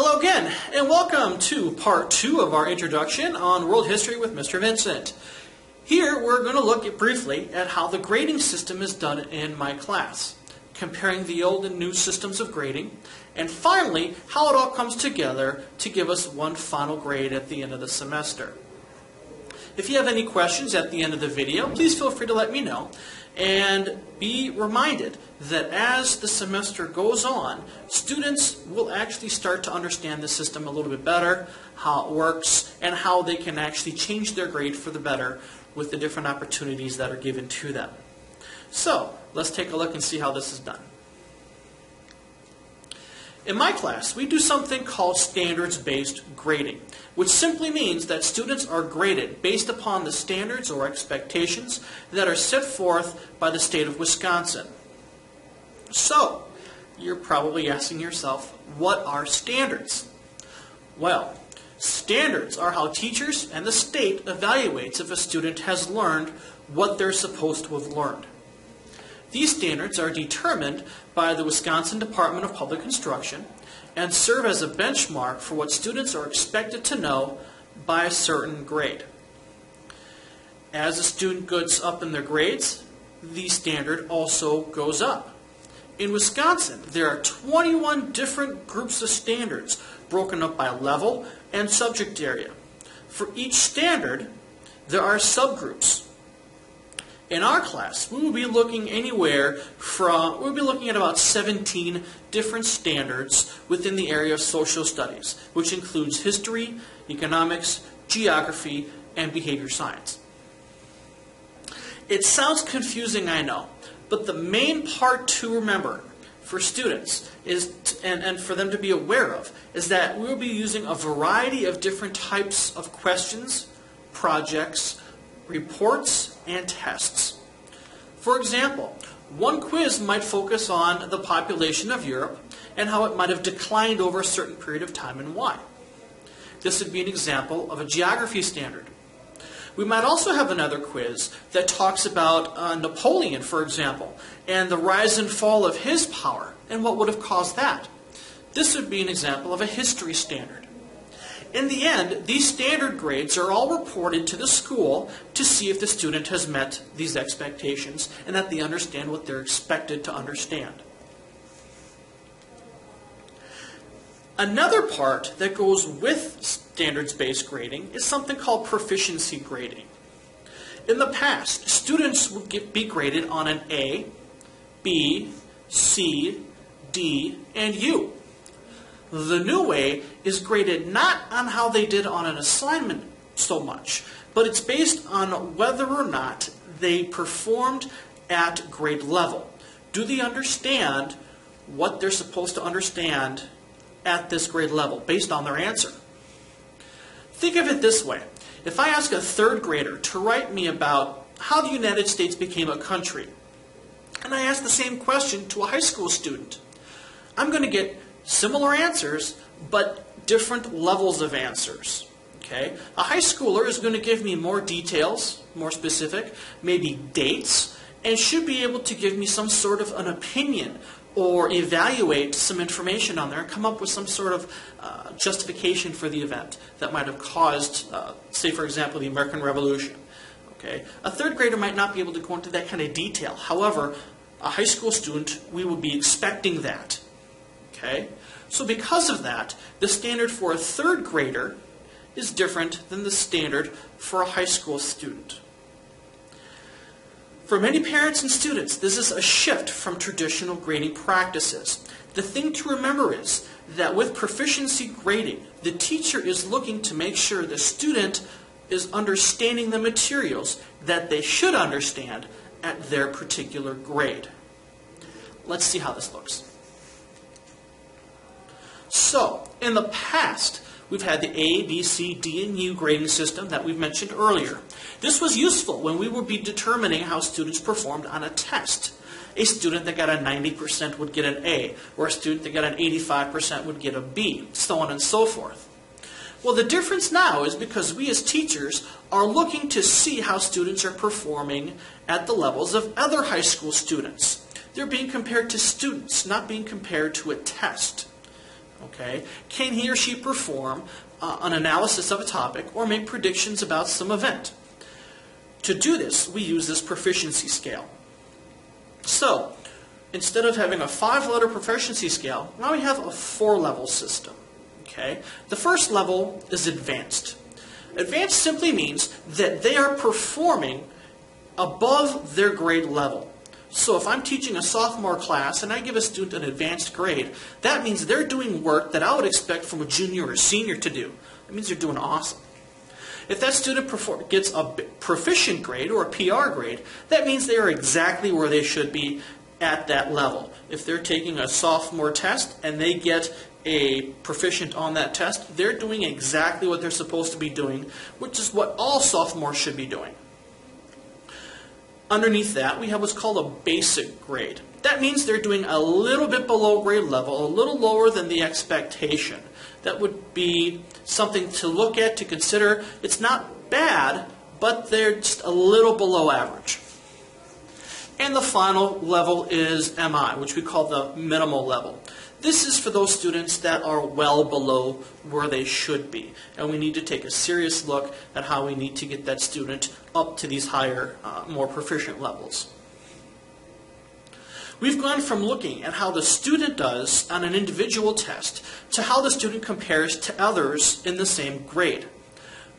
Hello again, and welcome to part 2 of our introduction on world history with Mr. Vincent. Here we're going to look briefly at how the grading system is done in my class, comparing the old and new systems of grading, and finally how it all comes together to give us one final grade at the end of the semester. If you have any questions at the end of the video, please feel free to let me know. And be reminded that as the semester goes on, students will actually start to understand the system a little bit better, how it works, and how they can actually change their grade for the better with the different opportunities that are given to them. So, let's take a look and see how this is done. In my class, we do something called standards-based grading, which simply means that students are graded based upon the standards or expectations that are set forth by the state of Wisconsin. So, you're probably asking yourself, what are standards? Well, standards are how teachers and the state evaluates if a student has learned what they're supposed to have learned. These standards are determined by the Wisconsin Department of Public Instruction and serve as a benchmark for what students are expected to know by a certain grade. As a student goes up in their grades, the standard also goes up. In Wisconsin, there are 21 different groups of standards broken up by level and subject area. For each standard, there are subgroups. In our class, we will be looking we'll be looking at about 17 different standards within the area of social studies, which includes history, economics, geography, and behavior science. It sounds confusing, I know, but the main part to remember for students and for them to be aware of is that we will be using a variety of different types of questions, projects, reports, and tests. For example, one quiz might focus on the population of Europe and how it might have declined over a certain period of time and why. This would be an example of a geography standard. We might also have another quiz that talks about Napoleon, for example, and the rise and fall of his power and what would have caused that. This would be an example of a history standard. In the end, these standard grades are all reported to the school to see if the student has met these expectations and that they understand what they're expected to understand. Another part that goes with standards-based grading is something called proficiency grading. In the past, students would be graded on an A, B, C, D, and U. The new way is graded not on how they did on an assignment so much, but it's based on whether or not they performed at grade level. Do they understand what they're supposed to understand at this grade level based on their answer? Think of it this way. If I ask a third grader to write me about how the United States became a country, and I ask the same question to a high school student, I'm going to get similar answers, but different levels of answers. Okay? A high schooler is going to give me more details, more specific, maybe dates, and should be able to give me some sort of an opinion or evaluate some information on there and come up with some sort of justification for the event that might have caused, say for example, the American Revolution. Okay? A third grader might not be able to go into that kind of detail. However, a high school student, we would be expecting that. Okay? So because of that, the standard for a third grader is different than the standard for a high school student. For many parents and students, this is a shift from traditional grading practices. The thing to remember is that with proficiency grading, the teacher is looking to make sure the student is understanding the materials that they should understand at their particular grade. Let's see how this looks. So, in the past, we've had the A, B, C, D, and U grading system that we've mentioned earlier. This was useful when we would be determining how students performed on a test. A student that got a 90% would get an A, or a student that got an 85% would get a B, so on and so forth. Well, the difference now is because we as teachers are looking to see how students are performing at the levels of other high school students. They're being compared to students, not being compared to a test. Okay? Can he or she perform an analysis of a topic or make predictions about some event? To do this, we use this proficiency scale. So, instead of having a 5-letter proficiency scale, now we have a 4-level system. Okay? The first level is advanced. Advanced simply means that they are performing above their grade level. So if I'm teaching a sophomore class and I give a student an advanced grade, that means they're doing work that I would expect from a junior or senior to do. That means they're doing awesome. If that student gets a proficient grade or a PR grade, that means they are exactly where they should be at that level. If they're taking a sophomore test and they get a proficient on that test, they're doing exactly what they're supposed to be doing, which is what all sophomores should be doing. Underneath that, we have what's called a basic grade. That means they're doing a little bit below grade level, a little lower than the expectation. That would be something to look at, to consider. It's not bad, but they're just a little below average. And the final level is MI, which we call the minimal level. This is for those students that are well below where they should be. And we need to take a serious look at how we need to get that student up to these higher, more proficient levels. We've gone from looking at how the student does on an individual test to how the student compares to others in the same grade.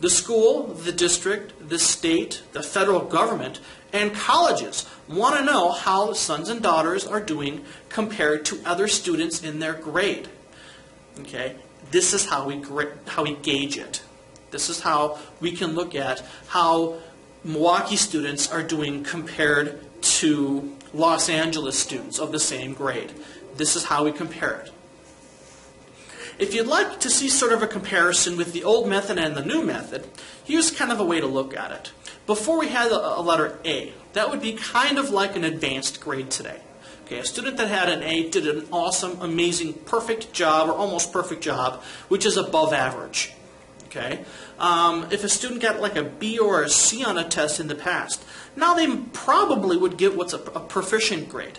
The school, the district, the state, the federal government, and colleges want to know how sons and daughters are doing compared to other students in their grade. Okay? This is how we gauge it. This is how we can look at how Milwaukee students are doing compared to Los Angeles students of the same grade. This is how we compare it. If you'd like to see sort of a comparison with the old method and the new method, here's kind of a way to look at it. Before we had a letter A, that would be kind of like an advanced grade today. Okay, a student that had an A did an awesome, amazing, perfect job, or almost perfect job, which is above average. Okay? If a student got like a B or a C on a test in the past, now they probably would get what's a proficient grade.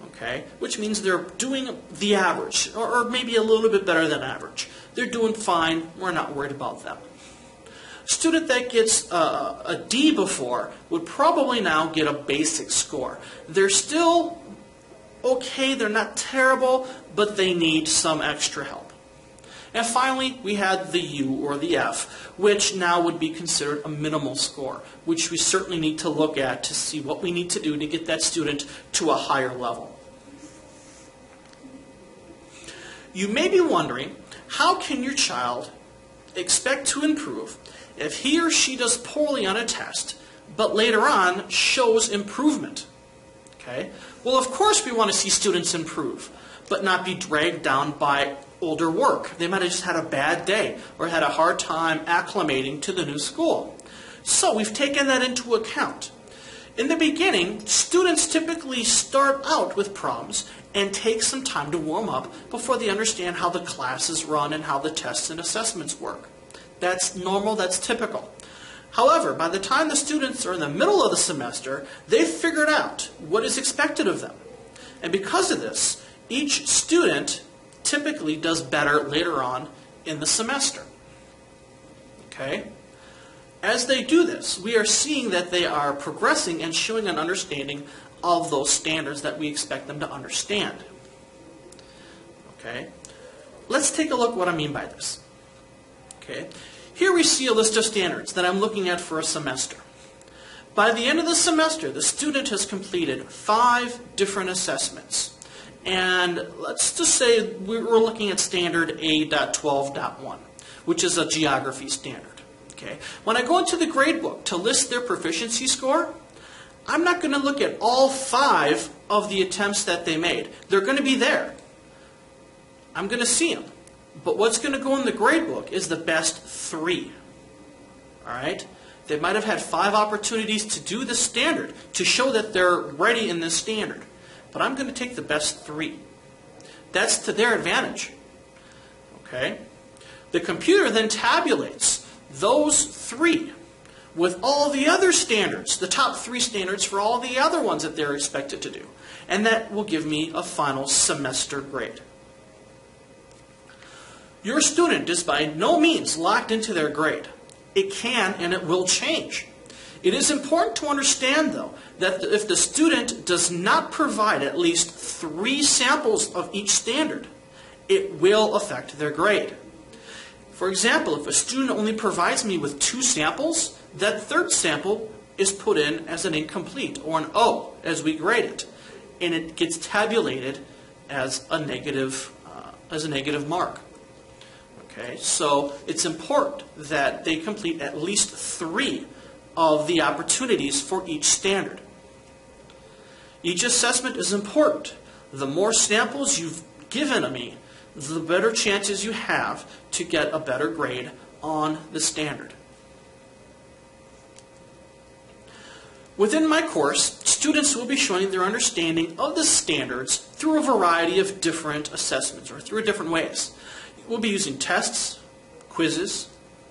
Okay? Which means they're doing the average, or maybe a little bit better than average. They're doing fine. We're not worried about them. A student that gets a D before would probably now get a basic score. They're still okay, they're not terrible, but they need some extra help. And finally, we had the U or the F, which now would be considered a minimal score, which we certainly need to look at to see what we need to do to get that student to a higher level. You may be wondering, how can your child expect to improve if he or she does poorly on a test, but later on shows improvement? Okay? Well, of course we want to see students improve, but not be dragged down by older work. They might have just had a bad day or had a hard time acclimating to the new school. So we've taken that into account. In the beginning, students typically start out with problems and take some time to warm up before they understand how the classes run and how the tests and assessments work. That's normal, that's typical. However, by the time the students are in the middle of the semester, they've figured out what is expected of them. And because of this, each student typically does better later on in the semester. Okay? As they do this, we are seeing that they are progressing and showing an understanding of those standards that we expect them to understand. Okay? Let's take a look what I mean by this. Okay? Here we see a list of standards that I'm looking at for a semester. By the end of the semester, the student has completed 5 different assessments. And let's just say we're looking at standard A.12.1, which is a geography standard. Okay? When I go into the gradebook to list their proficiency score, I'm not going to look at all 5 of the attempts that they made. They're going to be there. I'm going to see them. But what's going to go in the gradebook is the best 3. All right? They might have had 5 opportunities to do the standard, to show that they're ready in this standard. But I'm going to take the best 3. That's to their advantage. Okay? The computer then tabulates those 3 with all the other standards, the top 3 standards for all the other ones that they're expected to do. And that will give me a final semester grade. Your student is by no means locked into their grade. It can and it will change. It is important to understand, though, that if the student does not provide at least 3 samples of each standard, it will affect their grade. For example, if a student only provides me with 2 samples, that 3rd sample is put in as an incomplete, or an O, as we grade it, and it gets tabulated as a negative mark. Okay, so it's important that they complete at least 3 of the opportunities for each standard. Each assessment is important. The more samples you've given me, the better chances you have to get a better grade on the standard. Within my course, students will be showing their understanding of the standards through a variety of different assessments, or through different ways. We'll be using tests, quizzes,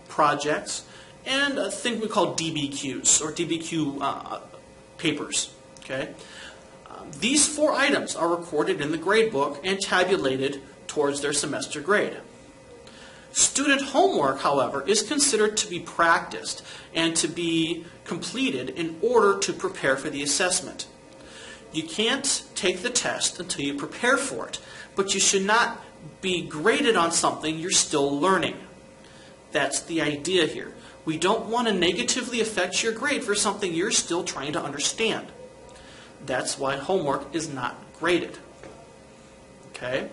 projects, and a thing we call DBQs, or DBQ papers. Okay? These 4 items are recorded in the gradebook and tabulated towards their semester grade. Student homework, however, is considered to be practiced and to be completed in order to prepare for the assessment. You can't take the test until you prepare for it, but you should not be graded on something you're still learning. That's the idea here. We don't want to negatively affect your grade for something you're still trying to understand. That's why homework is not graded. Okay?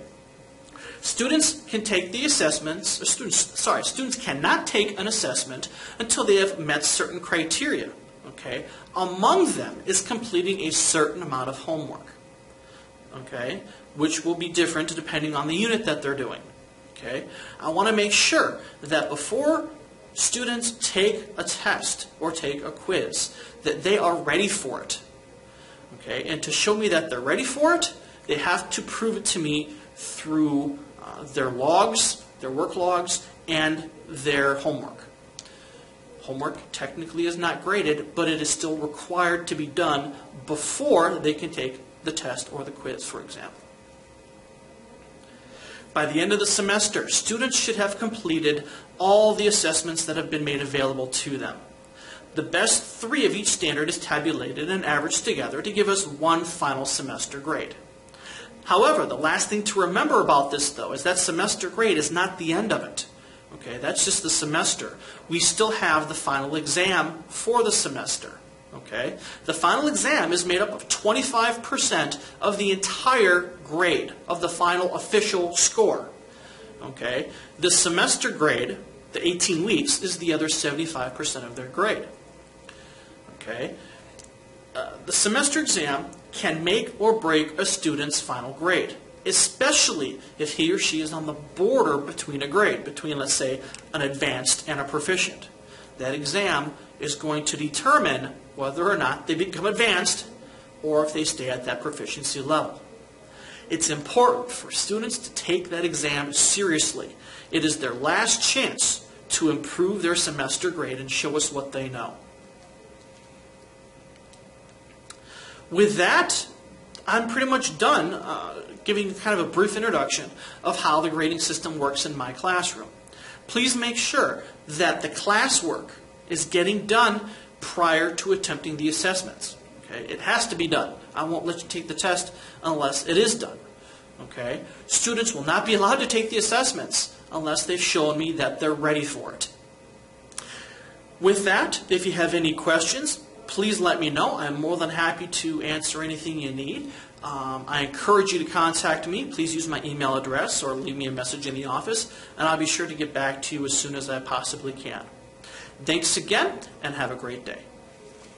Students can take the assessments, or students cannot take an assessment until they have met certain criteria. Okay? Among them is completing a certain amount of homework. Okay? Which will be different depending on the unit that they're doing. Okay? I want to make sure that before students take a test or take a quiz, that they are ready for it. Okay? And to show me that they're ready for it, they have to prove it to me through their logs, their work logs, and their homework. Homework technically is not graded, but it is still required to be done before they can take the test or the quiz, for example. By the end of the semester, students should have completed all the assessments that have been made available to them. The best 3 of each standard is tabulated and averaged together to give us one final semester grade. However, the last thing to remember about this, though, is that semester grade is not the end of it. Okay, that's just the semester. We still have the final exam for the semester. Okay, the final exam is made up of 25% of the entire grade, of the final official score. Okay, the semester grade, the 18 weeks, is the other 75% of their grade. Okay, the semester exam can make or break a student's final grade, especially if he or she is on the border between a grade, between, let's say, an advanced and a proficient. That exam is going to determine whether or not they become advanced or if they stay at that proficiency level. It's important for students to take that exam seriously. It is their last chance to improve their semester grade and show us what they know. With that, I'm pretty much done giving kind of a brief introduction of how the grading system works in my classroom. Please make sure that the classwork is getting done prior to attempting the assessments. Okay? It has to be done. I won't let you take the test unless it is done. Okay? Students will not be allowed to take the assessments unless they've shown me that they're ready for it. With that, if you have any questions, please let me know. I'm more than happy to answer anything you need. I encourage you to contact me. Please use my email address or leave me a message in the office, and I'll be sure to get back to you as soon as I possibly can. Thanks again, and have a great day.